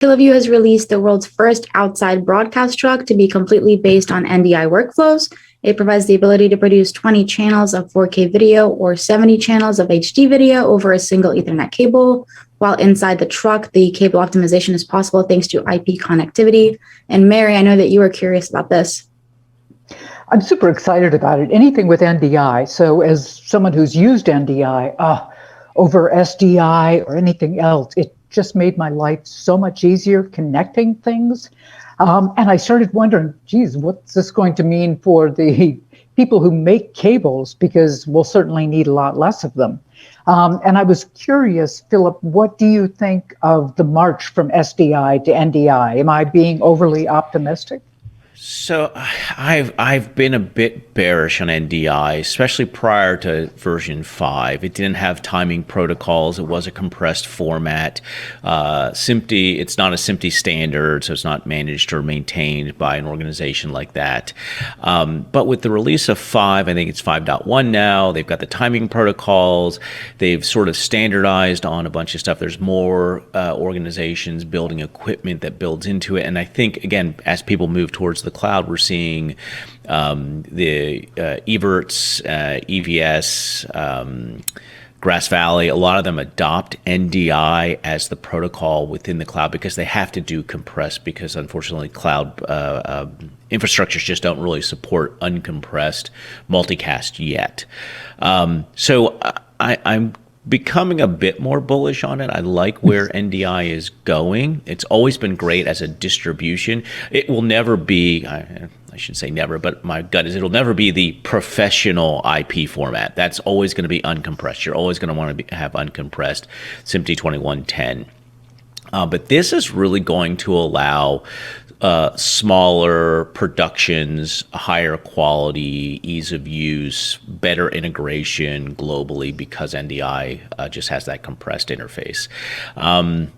Kiloview has released the world's first outside broadcast truck to be completely based on NDI workflows. It provides the ability to produce 20 channels of 4K video or 70 channels of HD video over a single Ethernet cable. While inside the truck, the cable optimization is possible thanks to IP connectivity. And Mary, I know that you were curious about this. I'm super excited about it. Anything with NDI. So as someone who's used NDI over SDI or anything else, it just made my life so much easier connecting things. And I started wondering, geez, what's this going to mean for the people who make cables? Because we'll certainly need a lot less of them. And I was curious, Philip, what do you think of the march from SDI to NDI? Am I being overly optimistic? So I've been a bit bearish on NDI, especially prior to version 5. It didn't have timing protocols. It was a compressed format. SMPTE, it's not a SMPTE standard, so it's not managed or maintained by an organization like that. But with the release of 5, I think it's 5.1 now, they've got the timing protocols. They've sort of standardized on a bunch of stuff. There's more organizations building equipment that builds into it. And I think, again, as people move towards the cloud, we're seeing the Evertz, EVS, Grass Valley, a lot of them adopt NDI as the protocol within the cloud because they have to do compress, because unfortunately cloud infrastructures just don't really support uncompressed multicast yet. So I'm becoming a bit more bullish on it. I like where NDI is going. It's always been great as a distribution. It will never be, I should say never, but my gut is it'll never be the professional IP format. That's always going to be uncompressed. You're always going to want to have uncompressed SMPTE 2110. But this is really going to allow smaller productions, higher quality, ease of use, better integration globally because NDI just has that compressed interface. I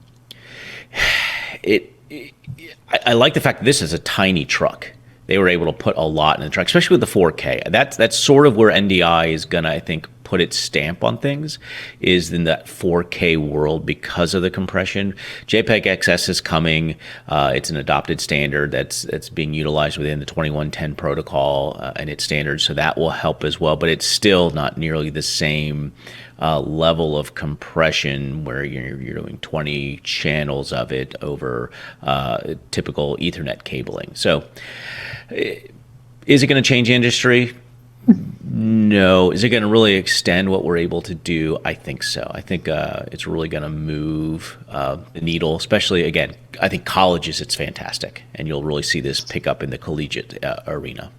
like the fact that this is a tiny truck. They were able to put a lot in the truck, especially with the 4K. That's sort of where NDI is going to, I think, put its stamp on things, is in that 4K world because of the compression. JPEG XS is coming. It's an adopted standard that's being utilized within the 2110 protocol and its standards, so that will help as well. But it's still not nearly the same level of compression where you're doing 20 channels of it over typical Ethernet cabling. So is it going to change the industry? No. Is it going to really extend what we're able to do? I think so. I think it's really going to move the needle, especially, again, I think colleges, it's fantastic. And you'll really see this pick up in the collegiate arena.